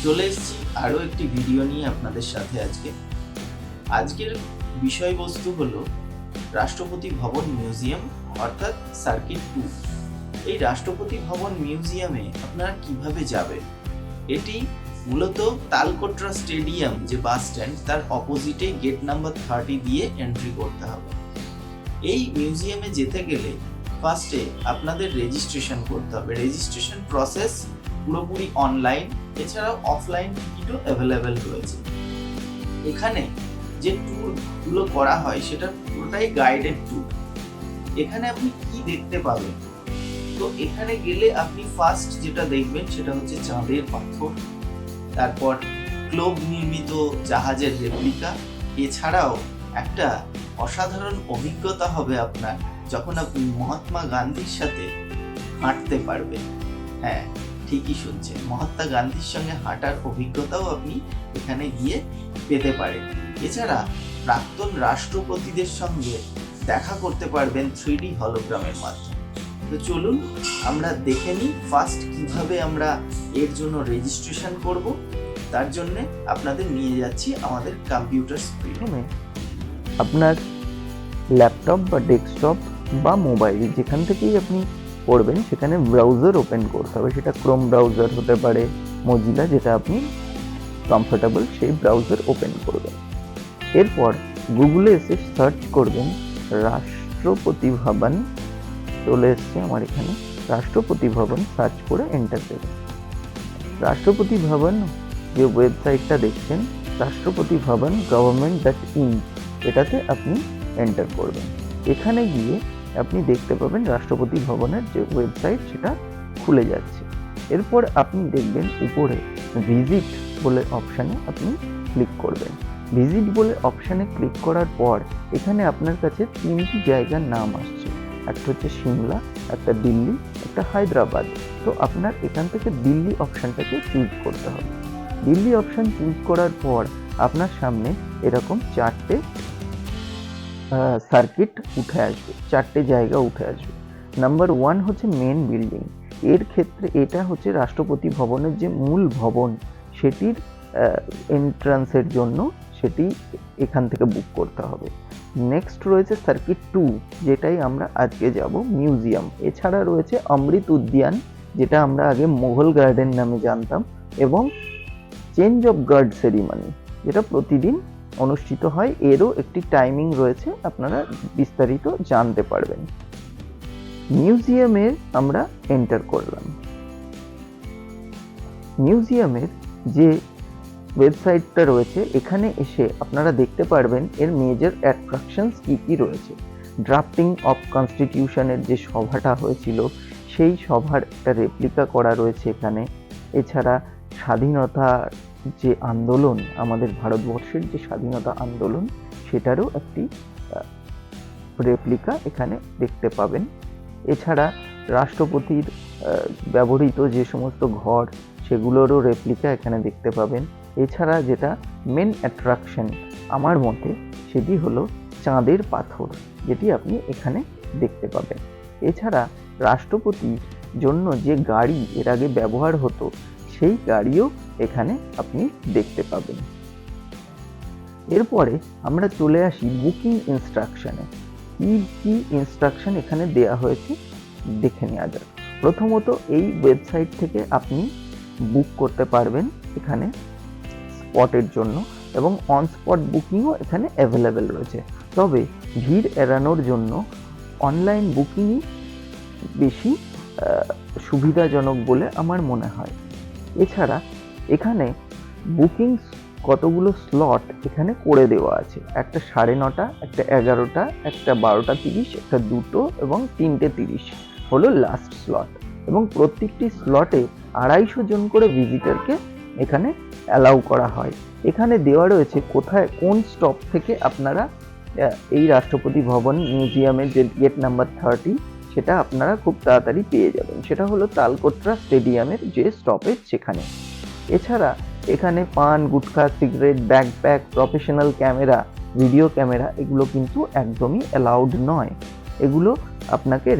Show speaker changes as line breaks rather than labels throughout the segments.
চলে এসেছি আরও একটি ভিডিও নিয়ে আপনাদের সাথে। আজকের বিষয়বস্তু হলো রাষ্ট্রপতি ভবন মিউজিয়াম অর্থাৎ সার্কিট 2। এই রাষ্ট্রপতি ভবন মিউজিয়ামে আপনারা কিভাবে যাবেন? এটি মূলত তালকোটরা স্টেডিয়াম যে বাস স্ট্যান্ড তার অপোজিটে গেট নাম্বার 30 দিয়ে এন্ট্রি করতে হবে। এই মিউজিয়ামে যেতে গেলে ফার্স্টে আপনাদের রেজিস্ট্রেশন করতে হবে। রেজিস্ট্রেশন প্রসেস পুরোপুরি অনলাইন, এছাড়াও অফলাইন টিকিটও অ্যাভেলেবেল রয়েছে। এখানে যে ট্যুরগুলো করা হয় সেটা পুরোটাই গাইডেড ট্যুর। এখানে আপনি কি দেখতে পাবেন? তো এখানে গেলে আপনি ফার্স্ট যেটা দেখবেন সেটা হচ্ছে চাঁদের পাথর, তারপর ক্লোব নির্মিত জাহাজের রেপ্লিকা। এছাড়াও একটা অসাধারণ অভিজ্ঞতা হবে আপনার যখন আপনি মহাত্মা গান্ধীর সাথে হাঁটতে পারবেন। হ্যাঁ, ঠিকই শুনছেন, মহাত্মা গান্ধীর সঙ্গে হাঁটার অভিজ্ঞতাও আপনি এখানে গিয়ে পেতে পারেন। এছাড়া প্রাক্তন রাষ্ট্রপতিদের সঙ্গে দেখা করতে পারবেন 3D হলোগ্রামের মাধ্যমে। তো চলুন আমরা দেখে নিই ফার্স্ট কিভাবে আমরা এর জন্য রেজিস্ট্রেশন করব। তার জন্য আপনাদের নিয়ে যাচ্ছি আমাদের কম্পিউটার স্ক্রিনে।
আপনার ল্যাপটপ বা ডেস্কটপ বা মোবাইল যেখান থেকেই আপনি করবেন সেখানে ব্রাউজার ওপেন করতে হবে। সেটা ক্রোম ব্রাউজার হতে পারে, মজিলা, যেটা আপনি কমফোর্টেবল সেই ব্রাউজার ওপেন করবেন। এরপর গুগলে এসে সার্চ করবেন রাষ্ট্রপতি ভবন। চলে এসছে আমার এখানে রাষ্ট্রপতি ভবন, সার্চ করে এন্টার দেবেন। রাষ্ট্রপতি ভবন যে ওয়েবসাইটটা দেখছেন, রাষ্ট্রপতি ভবন government.in, এটাতে আপনি এন্টার করবেন। এখানে গিয়ে আপনি দেখতে পাবেন রাষ্ট্রপতি ভবনের যে ওয়েবসাইট সেটা খুলে যাচ্ছে। এরপর আপনি দেখবেন উপরে ভিজিট বলে অপশানে আপনি ক্লিক করবেন। ভিজিট বলে অপশানে ক্লিক করার পর এখানে আপনার কাছে 3টি জায়গার নাম আসছে। একটা হচ্ছে সিমলা, একটা দিল্লি, একটা হায়দ্রাবাদ। তো আপনার এখান থেকে দিল্লি অপশানটাকে চুজ করতে হবে। দিল্লি অপশান চুজ করার পর আপনার সামনে এরকম 4টে সার্কিট উঠে আসবে, 4টে জায়গা উঠে আসবে। নাম্বার 1 হচ্ছে মেন বিল্ডিং। এর ক্ষেত্রে এটা হচ্ছে রাষ্ট্রপতি ভবনের যে মূল ভবন সেটির এন্ট্রান্সের জন্য সেটি এখান থেকে বুক করতে হবে। নেক্সট রয়েছে সার্কিট 2, যেটাই আমরা আজকে যাব, মিউজিয়াম। এছাড়া রয়েছে অমৃত উদ্যান, যেটা আমরা আগে মোগল গার্ডেন নামে জানতাম, এবং চেঞ্জ অফ গার্ড সেরিমনি, যেটা প্রতিদিন অনুষ্ঠিত হয়। এরও একটি টাইমিং রয়েছে, আপনারা বিস্তারিত জানতে পারবেন। মিউজিয়ামে আমরা এন্টার করলাম। মিউজিয়ামের যে ওয়েবসাইটটা রয়েছে এখানে এসে আপনারা দেখতে পারবেন এর মেজর অ্যাট্রাকশনস কী কী রয়েছে। ড্রাফটিং অফ কনস্টিটিউশনের যে সভাটা হয়েছিল সেই সভার একটা রেপ্লিকা করা রয়েছে এখানে। এছাড়া স্বাধীনতা যে আন্দোলন, আমাদের ভারতবর্ষের যে স্বাধীনতা আন্দোলন, সেটারও একটি রেপ্লিকা এখানে দেখতে পাবেন। এছাড়া রাষ্ট্রপতির ব্যবহৃত যে সমস্ত ঘর সেগুলোরও রেপ্লিকা এখানে দেখতে পাবেন। এছাড়া যেটা মেন অ্যাট্রাকশন আমার মতে, সেটি হলো চাঁদের পাথর, যেটি আপনি এখানে দেখতে পাবেন। এছাড়া রাষ্ট্রপতির জন্য যে গাড়ি এর আগে ব্যবহার হতো সেই গাড়িও এখানে আপনি দেখতে পাবেন। এরপরে আমরা চলে আসি বুকিং ইনস্ট্রাকশনে। কি ইনস্ট্রাকশন এখানে দেয়া হয়েছে দেখে নেওয়া যাক। প্রথমত এই ওয়েবসাইট থেকে আপনি বুক করতে পারবেন এখানে স্পটের জন্য, এবং অন স্পট বুকিংও এখানে অ্যাভেলেবেল রয়েছে। তবে ভিড় এড়ানোর জন্য অনলাইন বুকিংই বেশি সুবিধাজনক বলে আমার মনে হয়। এছাড়া এখানে বুকিং কতগুলো স্লট এখানে করে দেওয়া আছে। একটা 9:30, একটা 11টা, একটা 12:30, একটা 2টো এবং 3:30 হলো লাস্ট স্লট। এবং প্রত্যেকটি স্লটে 250 জন করে ভিজিটারকে এখানে অ্যালাউ করা হয়। এখানে দেওয়া রয়েছে কোথায় কোন স্টপ থেকে আপনারা এই রাষ্ট্রপতি ভবন মিউজিয়ামের যে গেট নাম্বার 30 সেটা আপনারা খুব তাড়াতাড়ি পেয়ে যাবেন। সেটা হলো তালকোটরা স্টেডিয়ামের যে স্টপেজ সেখানে। এছাড়া এখানে পান, gutkha, cigarette, backpack, professional camera, video camera এগুলো কিন্তু একদমই অ্যালাউড নয়। এগুলো আপনাকে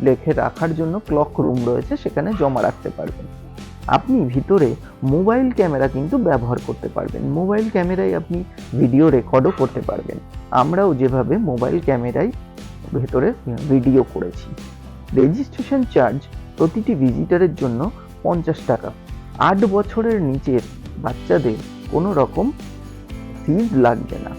রেখে রাখার জন্য ক্লক রুম রয়েছে, সেখানে জমা রাখতে পারবেন। আপনি ভিতরে মোবাইল ক্যামেরা কিন্তু ব্যবহার করতে পারবেন। মোবাইল ক্যামেরায় আপনি ভিডিও রেকর্ডও করতে পারবেন। আমরাও যেভাবে মোবাইল ক্যামেরায় ভেতরে ভিডিও করেছি। রেজিস্ট্রেশন চার্জ প্রতিটি ভিজিটরের জন্য 50 টাকা। 8 বছরের নিচের বাচ্চাদের কোনো রকম ফিজ লাগবে না।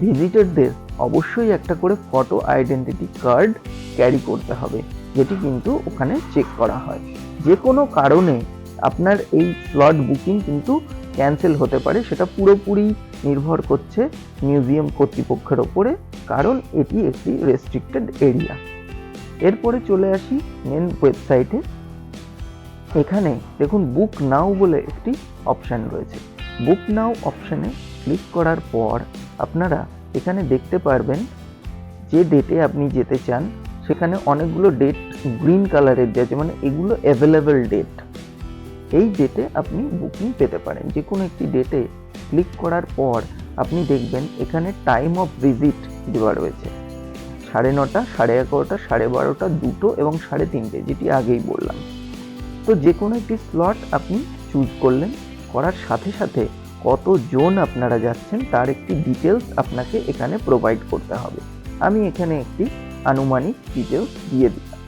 ভিজিটরদের অবশ্যই একটা করে ফটো আইডেন্টিটি কার্ড ক্যারি করতে হবে, যেটি কিন্তু ওখানে চেক করা হয়। যে কোনো কারণে আপনার এই স্লট বুকিং কিন্তু ক্যান্সেল হতে পারে, সেটা পুরোপুরি নির্ভর করছে মিউজিয়াম কর্তৃপক্ষের ওপরে, কারণ এটি একটি রেস্ট্রিক্টেড এরিয়া। এরপরে চলে আসি মেন ওয়েবসাইটে। এখানে দেখুন বুক নাও বলে একটি অপশান রয়েছে। বুক নাও অপশানে ক্লিক করার পর আপনারা এখানে দেখতে পারবেন যে ডেটে আপনি যেতে চান, সেখানে অনেকগুলো ডেট গ্রিন কালারের আছে, মানে এগুলো অ্যাভেলেবেল ডেট। এই ডেটে আপনি বুকিং পেতে পারেন। যে কোনো একটি ডেটে ক্লিক করার পর আপনি দেখবেন এখানে টাইম অফ ভিজিট দেওয়া রয়েছে 9:30, 11:30, 12:30, 2 এবং 3:30, যেটি আগেই বললাম। তো যে কোনো একটি স্লট আপনি চুজ করলেন, করার সাথে সাথে কতজন আপনারা যাচ্ছেন তার একটি ডিটেলস আপনাকে এখানে প্রোভাইড করতে হবে। আমি এখানে একটি আনুমানিক ডিটেলস দিয়ে দিলাম।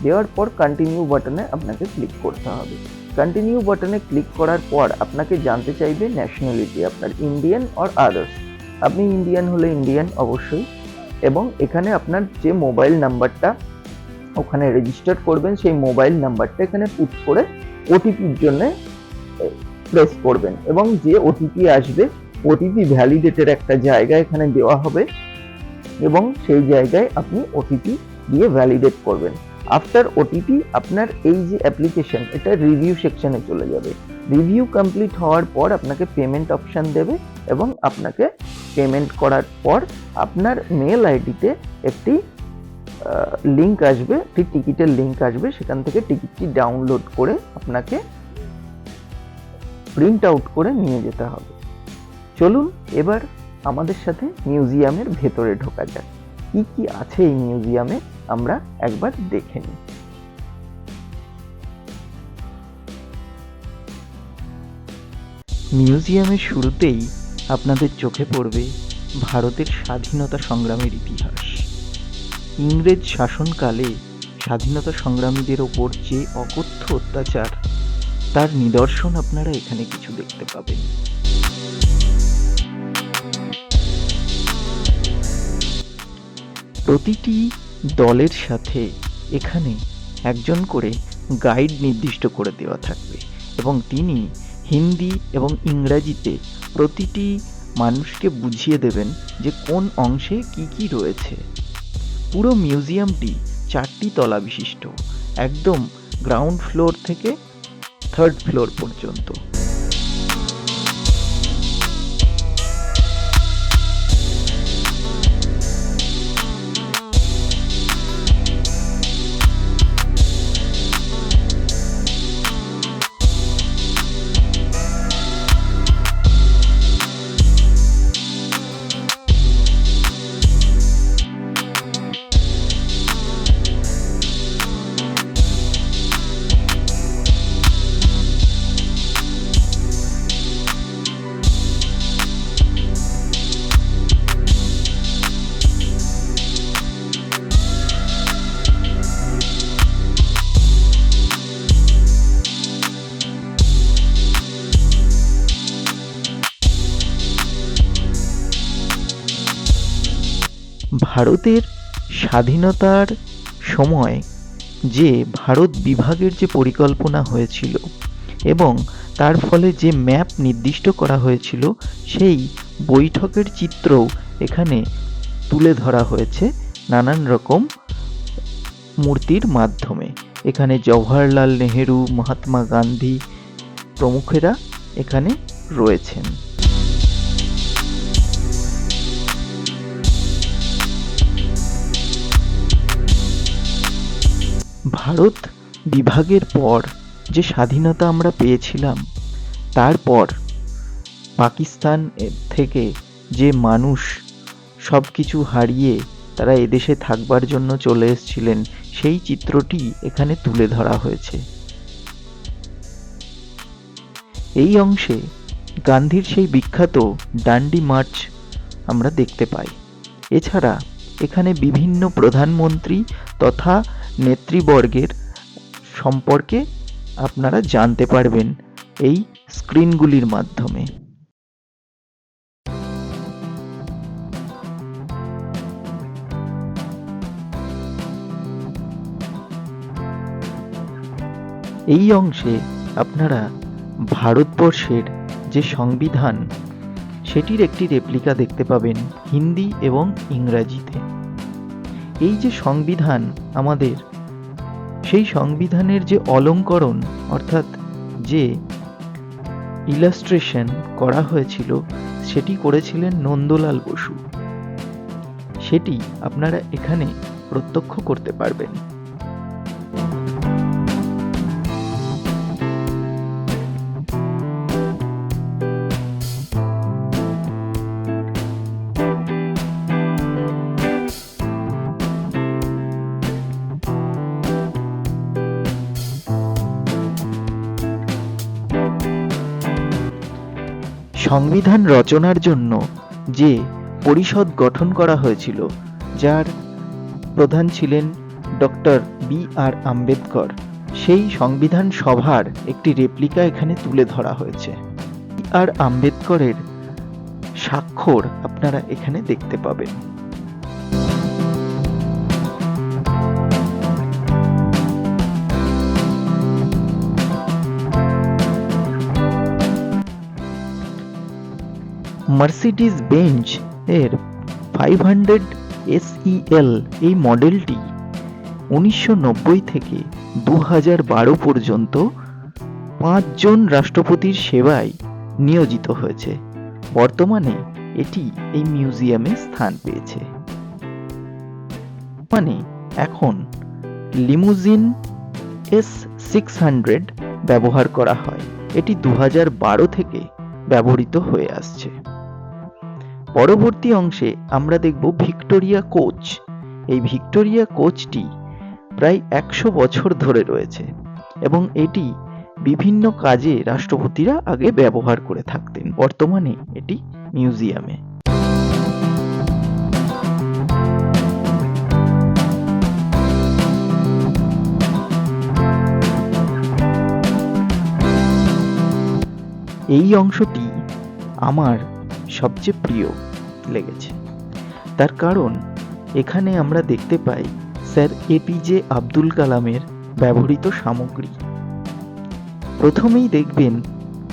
দেওয়ার পর কন্টিনিউ বাটনে আপনাকে ক্লিক করতে হবে। কন্টিনিউ বাটনে ক্লিক করার পর আপনাকে জানতে চাইবে ন্যাশনালিটি আপনার ইন্ডিয়ান অর আদার্স। আপনি ইন্ডিয়ান হলে ইন্ডিয়ান অবশ্যই, এবং এখানে আপনার যে মোবাইল নাম্বারটা ওখানে রেজিস্টার করবেন সেই মোবাইল নাম্বারটা এখানে পুট করে ওটিপির জন্য প্রেস করবেন, এবং যে ওটিপি আসবে ওটিপি ভ্যালিডেটের একটা জায়গা এখানে দেওয়া হবে, এবং সেই জায়গায় আপনি ওটিপি দিয়ে ভ্যালিডেট করবেন। আফটার ওটিপি আপনার এই যে অ্যাপ্লিকেশন, এটা রিভিউ সেকশনে চলে যাবে। রিভিউ কমপ্লিট হওয়ার পর আপনাকে পেমেন্ট অপশান দেবে, এবং আপনাকে পেমেন্ট করার পর আপনার মেল আইডিতে একটি লিঙ্ক আসবে, একটি টিকিটের লিঙ্ক আসবে। সেখান থেকে টিকিটটি ডাউনলোড করে আপনাকে প্রিন্ট আউট করে নিয়ে যেতে হবে। চলুন এবার আমাদের সাথে মিউজিয়ামের ভেতরে ঢোকা যাক। কি কি আছে এই মিউজিয়ামে আমরা একবার দেখে নিই। মিউজিয়ামের শুরুতেই আপনাদের চোখে পড়বে ভারতের স্বাধীনতা সংগ্রামের ইতিহাস। ইংরেজ শাসনকালে স্বাধীনতা সংগ্রামীদের ওপর যে অকথ্য অত্যাচার, তার নিদর্শন আপনারা এখানে কিছু দেখতে পাবেন। প্রতিটি দলের সাথে এখানে একজন করে গাইড নির্দিষ্ট করে দেওয়া থাকবে, এবং তিনি হিন্দি এবং ইংরাজিতে প্রতিটি মানুষকে বুঝিয়ে দেবেন যে কোন অংশে কি কি রয়েছে। পুরো মিউজিয়ামটি 4টি তলা বিশিষ্ট, একদম গ্রাউন্ড ফ্লোর থেকে 3rd ফ্লোর পর্যন্ত। ভারতের স্বাধীনতার সময় যে ভারত বিভাগের যে পরিকল্পনা হয়েছিল এবং তার ফলে যে ম্যাপ নির্দিষ্ট করা হয়েছিল, সেই বৈঠকের চিত্রও এখানে তুলে ধরা হয়েছে নানান রকম মূর্তির মাধ্যমে। এখানে জওহরলাল নেহেরু, মহাত্মা গান্ধী প্রমুখেরা এখানে রয়েছেন। ভারত বিভাগের পর যে স্বাধীনতা আমরা পেয়েছিলাম, তারপর পাকিস্তান থেকে যে মানুষ সব কিছু হারিয়ে তারা এদেশে থাকবার জন্য চলে এসেছিলেন, সেই চিত্রটি এখানে তুলে ধরা হয়েছে। এই অংশে গান্ধীর সেই বিখ্যাত ডান্ডি মার্চ আমরা দেখতে পাই। এছাড়া এখানে বিভিন্ন প্রধানমন্ত্রী তথা নেতৃবর্গের সম্পর্কে আপনারা জানতে পারবেন এই স্ক্রিনগুলির মাধ্যমে। এই অংশে আপনারা ভারতবর্ষের যে সংবিধান সেটির একটি রেপ্লিকা দেখতে পাবেন হিন্দি এবং ইংরাজিতে। এই যে সংবিধান আমাদের, সেই সংবিধানের যে অলঙ্করণ অর্থাৎ যে ইলাস্ট্রেশন করা হয়েছিল সেটি করেছিলেন নন্দলাল বসু। সেটি আপনারা এখানে প্রত্যক্ষ করতে পারবেন। সংবিধান রচনার জন্য যে পরিষদ গঠন করা হয়েছিল, যার প্রধান ছিলেন ডক্টর বি.আর. আম্বেদকর, সেই সংবিধান সভার একটি রেপ্লিকা এখানে তুলে ধরা হয়েছে। বি.আর. আম্বেদকরের স্বাক্ষর আপনারা এখানে দেখতে পাবেন। মার্সিডিজ বেঞ্জ এর 500 SEL এই মডেলটি 1990 থেকে 2012 পর্যন্ত 5 জন রাষ্ট্রপতির সেবায় নিয়োজিত হয়েছে। বর্তমানে এটি এই মিউজিয়ামে স্থান পেয়েছে। মানে এখন লিমুজিন S600 ব্যবহার করা হয়। এটি 2012 থেকে ব্যবহৃত হয়ে আসছে। পরবর্তী অংশে আমরা দেখব ভিক্টোরিয়া কোচ। এই ভিক্টোরিয়া কোচটি প্রায় 100 বছর ধরে রয়েছে এবং এটি বিভিন্ন কাজে রাষ্ট্রপতিরা আগে ব্যবহার করে থাকতেন। বর্তমানে এটি মিউজিয়ামে। এই অংশটি আমার সবচেয়ে প্রিয় লেগেছে, তার কারণ এখানে আমরা দেখতে পাই স্যার APJ আব্দুল কালামের ব্যবহৃত সামগ্রী। প্রথমেই দেখবেন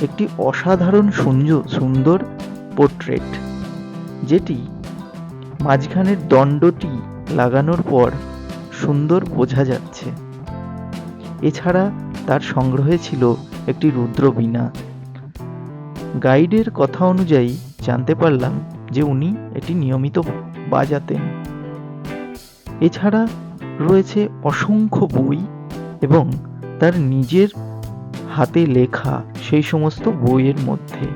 একটি অসাধারণ সুন্দর পোর্ট্রেট, যেটি মাঝখানের দণ্ডটি লাগানোর পর সুন্দর বোঝা যাচ্ছে। এছাড়া তার সংগ্রহে ছিল একটি রুদ্রবীণা। গাইডের কথা অনুযায়ী জানতে পারলাম যে উনি এটি নিয়মিত বাজাতেন। এছাড়া রয়েছে অসংখ্য বই এবং তার নিজের হাতে লেখা সেই সমস্ত বইয়ের মধ্যে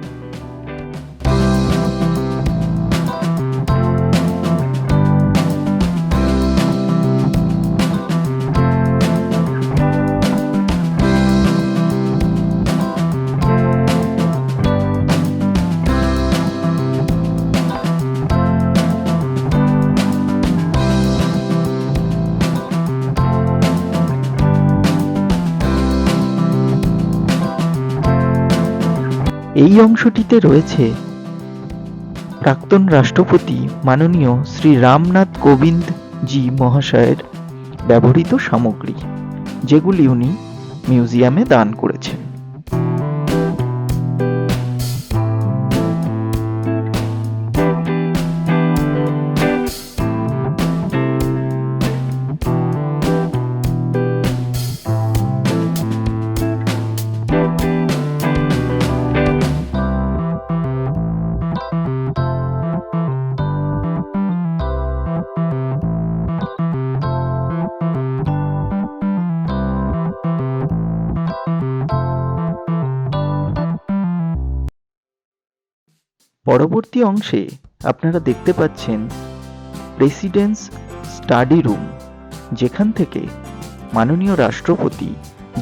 এই অংশটিতে রয়েছে প্রাক্তন রাষ্ট্রপতি মাননীয় শ্রী রামনাথ কোবিন্দ জি মহাশয়ের ব্যবহৃত সামগ্রী, যেগুলি উনি মিউজিয়ামে দান করেছেন। পরবর্তী অংশে আপনারা দেখতে পাচ্ছেন প্রেসিডেন্টস স্টাডি রুম, যেখান থেকে মাননীয় রাষ্ট্রপতি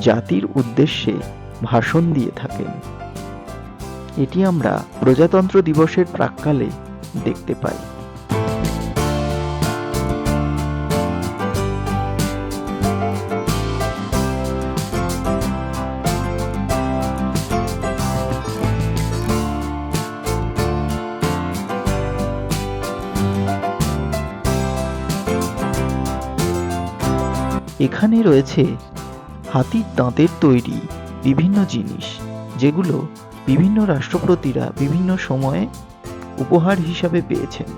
জাতির উদ্দেশ্যে ভাষণ দিয়ে থাকেন। এটি আমরা প্রজাতন্ত্র দিবসের প্রাক্কালে দেখতে পাই। এখানে রয়েছে হাতির দাঁতের তৈরি বিভিন্ন জিনিস, যেগুলো বিভিন্ন রাষ্ট্রপতিরা বিভিন্ন সময়ে উপহার হিসাবে পেয়েছেন।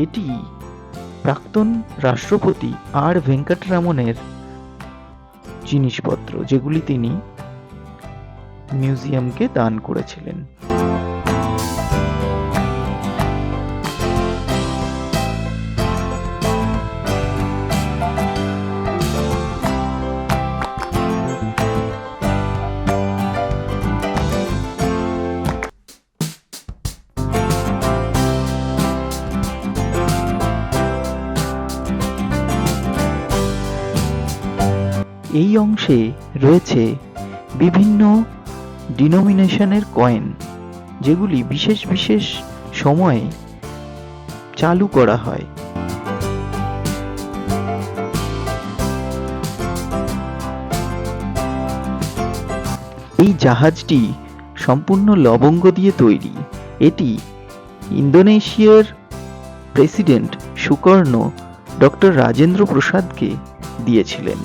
এটি প্রাক্তন রাষ্ট্রপতি আর ভেঙ্কটরামনের জিনিসপত্র, যেগুলি তিনি মিউজিয়ামকে দান করেছিলেন। এই অংশে রয়েছে বিভিন্ন ডিনোমিনেশনের কয়েন, যেগুলি বিশেষ বিশেষ সময়ে চালু করা হয়। এই জাহাজটি সম্পূর্ণ লবঙ্গ দিয়ে তৈরি। এটি ইন্দোনেশিয়ার প্রেসিডেন্ট সুকর্ণ ডক্টর রাজেন্দ্র প্রসাদকে দিয়েছিলেন।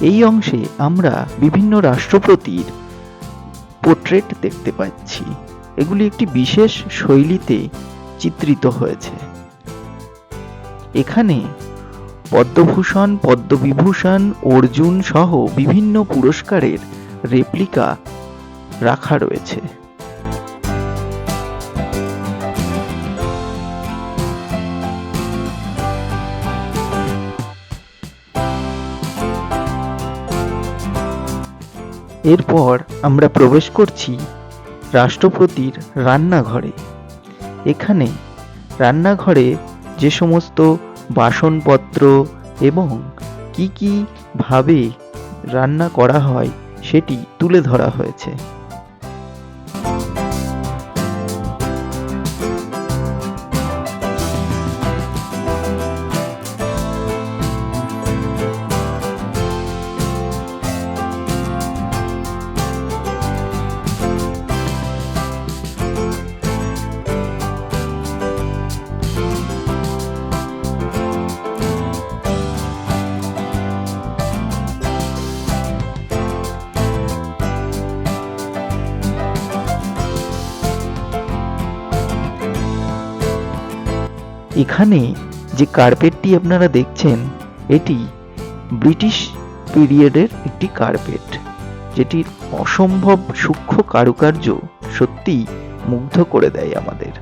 এই অংশে আমরা বিভিন্ন রাষ্ট্রপতির পোর্ট্রেট দেখতে পাচ্ছি। এগুলি একটি বিশেষ শৈলীতে চিত্রিত হয়েছে। এখানে পদ্মভূষণ, পদ্মবিভূষণ, অর্জুন সহ বিভিন্ন পুরস্কারের রেপ্লিকা রাখা রয়েছে। এরপর আমরা প্রবেশ করছি রাষ্ট্রপতির রান্নাঘরে। এখানে রান্নাঘরে যে সমস্ত বাসনপত্র এবং কি ভাবে রান্না করা হয় সেটি তুলে ধরা হয়েছে। এখানে যে কার্পেটটি আপনারা দেখছেন, এটি ব্রিটিশ পিরিয়ডের একটি কার্পেট, যেটির অসম্ভব সূক্ষ্ম কারুকার্য সত্যিই মুগ্ধ করে দেয় আমাদের।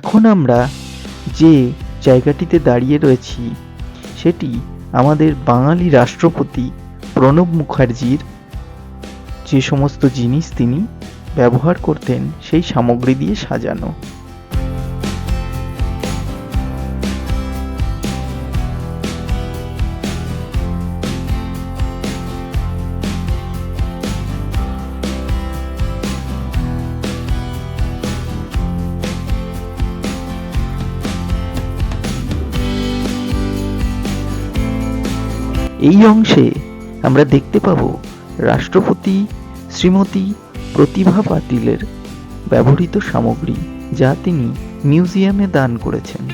এখন আমরা যে জায়গাটিতে দাঁড়িয়ে রয়েছি সেটি আমাদের বাঙালি রাষ্ট্রপতি প্রণব মুখার্জির যে সমস্ত জিনিস তিনি ব্যবহার করতেন সেই সামগ্রী দিয়ে সাজানো। এই অংশে আমরা দেখতে পাবো রাষ্ট্রপতি শ্রীমতী প্রতিভা পাতিলের ব্যবহৃত সামগ্রী, যা তিনি মিউজিয়ামে দান করেছেন।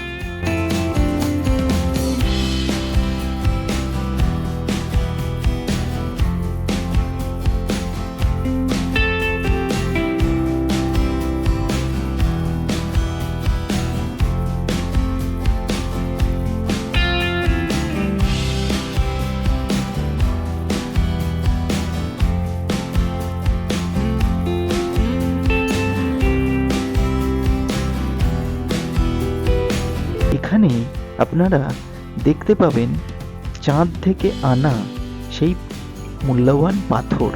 এখানে আপনারা দেখতে পাবেন চাঁদ থেকে আনা সেই মূল্যবান পাথর,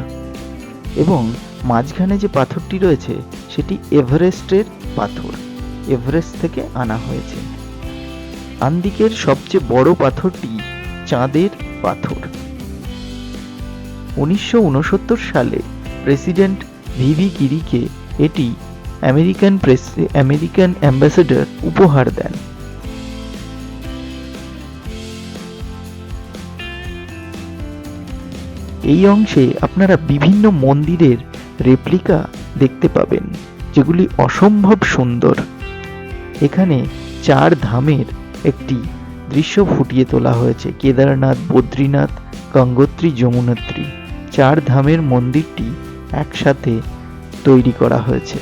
এবং মাঝখানে যে পাথরটি রয়েছে সেটি এভারেস্টের পাথর, এভারেস্ট থেকে আনা হয়েছে। আন্দিকের সবচেয়ে বড় পাথরটি চাঁদের পাথর। 1969 সালে প্রেসিডেন্ট ভিভি গিরিকে এটি আমেরিকান অ্যাম্বাসেডর উপহার দেন। এই অংশে আপনারা বিভিন্ন মন্দিরের রেপ্লিকা দেখতে পাবেন, যেগুলি অসম্ভব সুন্দর। এখানে 4 ধামের একটি দৃশ্য ফুটিয়ে তোলা হয়েছে। কেদারনাথ, বদ্রীনাথ, গঙ্গোত্রী, যমুনোত্রী 4 ধামের মন্দিরটি একসাথে তৈরি করা হয়েছে।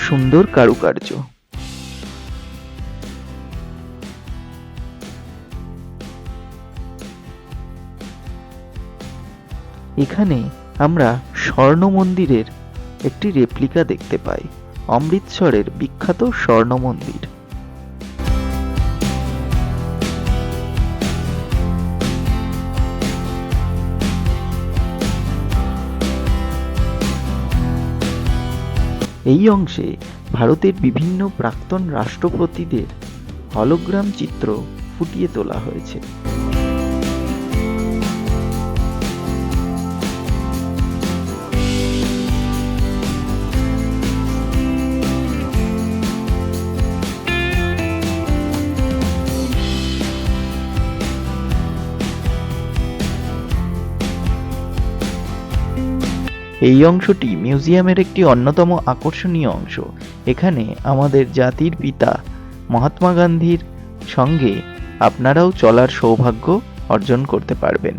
সুন্দর কারুকার্য। এখানে আমরা স্বর্ণ মন্দিরের একটি রেপ্লিকা দেখতে পাই, অমৃতসরের বিখ্যাত স্বর্ণ মন্দির। এই অংশে ভারতের বিভিন্ন প্রাক্তন রাষ্ট্রপতিদের হলোগ্রাম চিত্র ফুটিয়ে তোলা হয়েছে। এই অংশটি মিউজিয়ামের একটি অন্যতম আকর্ষণীয় অংশ। এখানে আমাদের জাতির পিতা মহাত্মা গান্ধীর সঙ্গে আপনারাও চলার সৌভাগ্য অর্জন করতে পারবেন।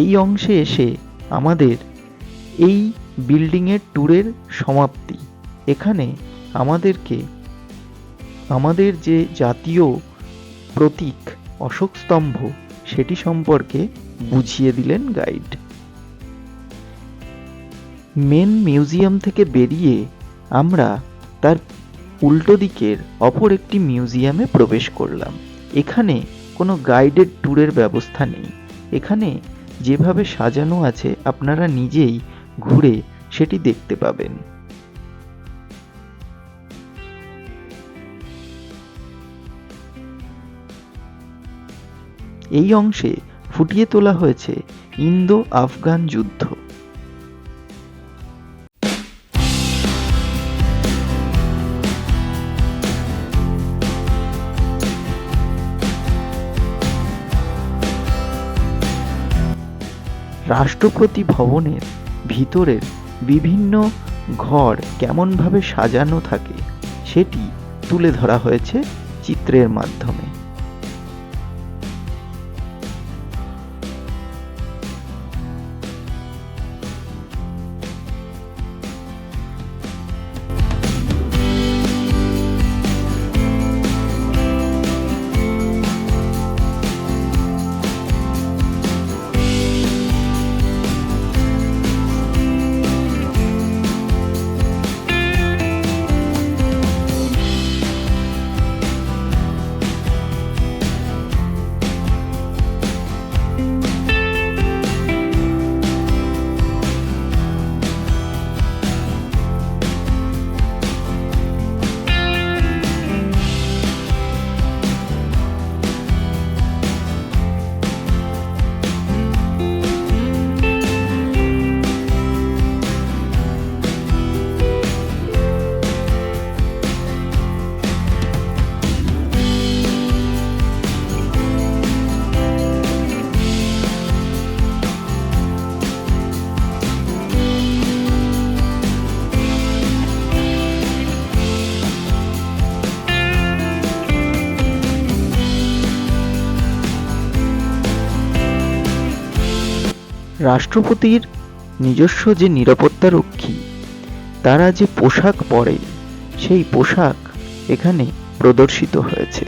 এই অংশে এসে আমাদের এই বিল্ডিংয়ের ট্যুরের সমাপ্তি। এখানে আমাদেরকে আমাদের যে জাতীয় প্রতীক অশোক স্তম্ভ সেটি সম্পর্কে বুঝিয়ে দিলেন গাইড। মেন মিউজিয়াম থেকে বেরিয়ে আমরা তার উল্টো দিকের অপর একটি মিউজিয়ামে প্রবেশ করলাম। এখানে কোনো গাইডেড ট্যুরের ব্যবস্থা নেই। এখানে যেভাবে সাজানো আছে আপনারা নিজেই ঘুরে সেটি দেখতে পাবেন। এই অংশে ফুটিয়ে তোলা হয়েছে ইন্দো আফগান যুদ্ধ। রাষ্ট্রপতি ভবনের ভিতরের বিভিন্ন ঘর কেমনভাবে সাজানো থাকে সেটি তুলে ধরা হয়েছে চিত্রের মাধ্যমে। রাষ্ট্রপতির নিজস্ব যে নিরাপত্তা রক্ষী তারা যে পোশাক পরে সেই পোশাক এখানে প্রদর্শিত হয়েছে।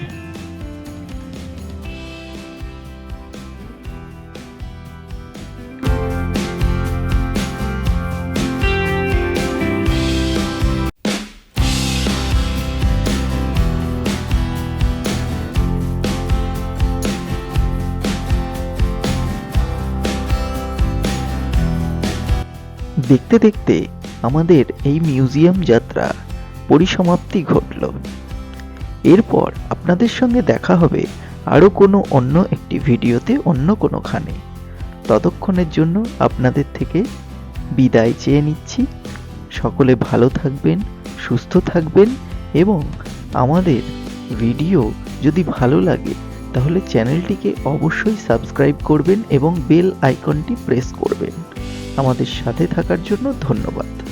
দেখতে দেখতে আমাদের এই মিউজিয়াম যাত্রা পরিসমাপ্তি ঘটল। এরপর আপনাদের সঙ্গে দেখা হবে আরও কোনো অন্য একটি ভিডিওতে অন্য কোনোখানে। ততক্ষণের জন্য আপনাদের থেকে বিদায় চেয়ে নিচ্ছি। সকলে ভালো থাকবেন, সুস্থ থাকবেন এবং আমাদের ভিডিও যদি ভালো লাগে তাহলে চ্যানেলটিকে অবশ্যই সাবস্ক্রাইব করবেন এবং বেল আইকনটি প্রেস করবেন। আমাদের সাথে থাকার জন্য ধন্যবাদ।